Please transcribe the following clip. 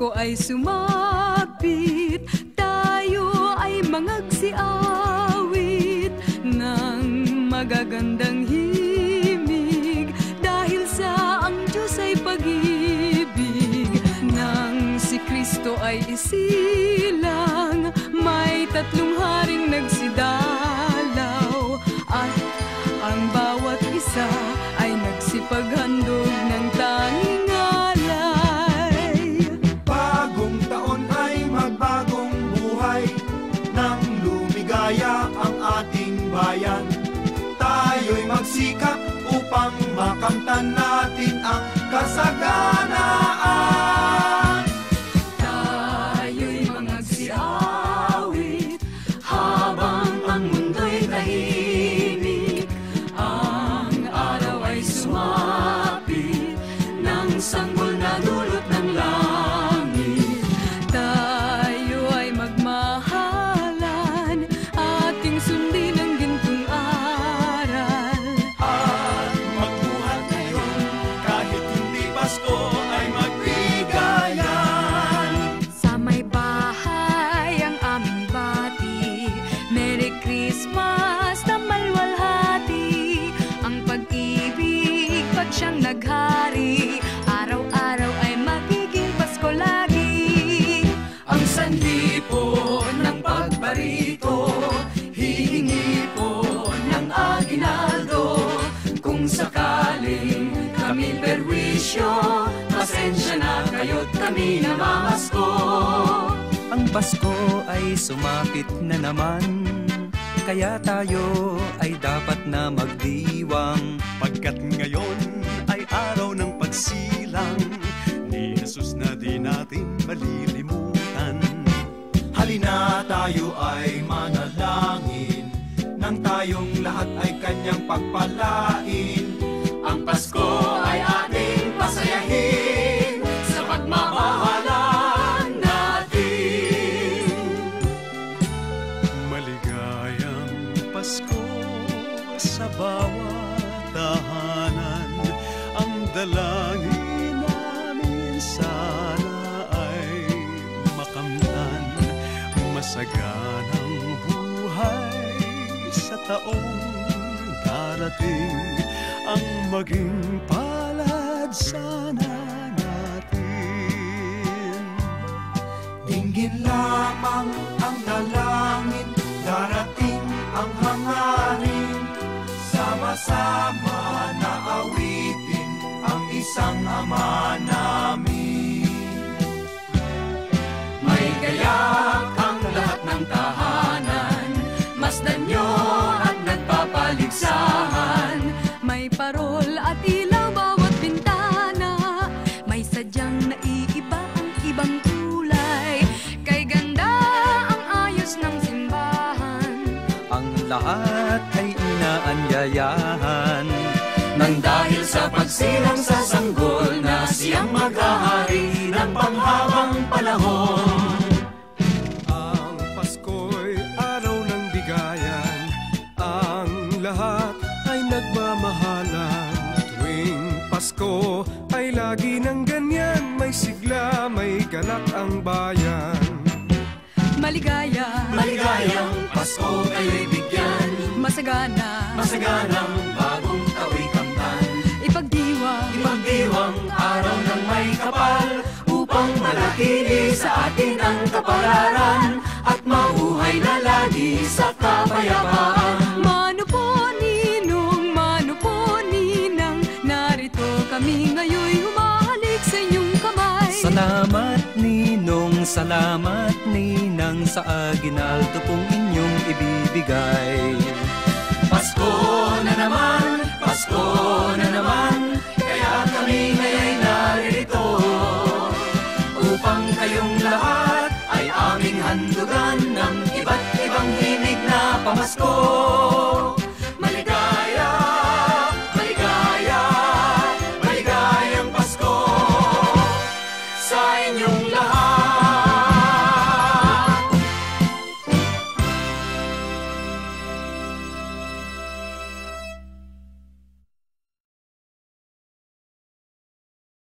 Pasko ay sumapit, tayo ay mangagsiawit ng magagandang himig, dahil sa ang Diyos ay pag-ibig. Nang si Kristo ay isilang, may 3 haring nagsidalaw, at ang bawat isa ay nagsipaghandog ng tanging alay. Bagong taon ay magbagong buhay, nang lumigaya ang ating bayan. Tayo'y magsikap upang makamtan natin ang kasaganaan. Tayo'y mangagsiawit habang ang mundo'y tahimik. Ang araw ay sumapit ng sanggol na dulot ng langit. Tayo ay magmahalan, ating sundin ang gintong aral. At magbuhat ngayon, kahit hindi Pasko ay magbigayan. Sa may bahay ang aming bati, Merry Christmas na malwalhati. Ang pag-ibig pag siyang naghari, araw-araw ay magiging Pasko lagi. Ang sanhi po ng pagbarito, hihingi po ng aginaldo. Kung sakaling kami perwisyo, pasensya na kayo't kami namamasko. Ang Pasko ay sumapit na naman, kaya tayo ay dapat na magdiwang. Pagkat ngayon ay araw ng pagsilang ni Jesus na di natin malilimutan. Halina tayo ay manalangin, nang tayong lahat ay kanyang pagpalain. Ang Pasko ay ating pasayahin sa pagmamahalan natin. Maligayang Pasko sa bawat tahanan. Ang dalangin namin sana ay makamtan masaganang buhay sa taong darating. Ang maging palad sana natin. Dinggin lamang ang dalangin, darating ang hangarin. Sama-sama na awitin ang isang Ama namin. May gayak ang lahat ng tahanan, masdan nyo at nagpapaligsahan. May parol at ilaw bawat bintana, may sadyang naiiba ang ibang kulay. Kay ganda ang ayos ng simbahan, Ang lahat ay inaanyayahan. Nang dahil sa pagsilang sa sanggol na siyang maghahari ng panghabang panahon. Ang Pasko'y araw ng bigayan, ang lahat ay nagmamahalan. Tuwing Pasko ay lagi ng ganyan, may sigla, may galak ang bayan. maligaya, Maligayang Pasko kayo'y bigyan, masagana, masaganang bagong tao'y kamtan. ipagdiwang Araw ng may kapal, upang manatili sa atin ang kapalaran, at mabuhay na lagi sa kapayapaan. Mano po ninang, narito kami ngayon humahalik sa inyong kamay. Salamat ninang sa aginaldo pong inyong ibibigay. Pasko na naman, Pasko na naman, kaya kami ngayon'y naririto, upang kayong lahat ay aming handugan ng iba't ibang himig na pamasko. Maligaya, maligaya, maligayang Pasko sa inyong lahat.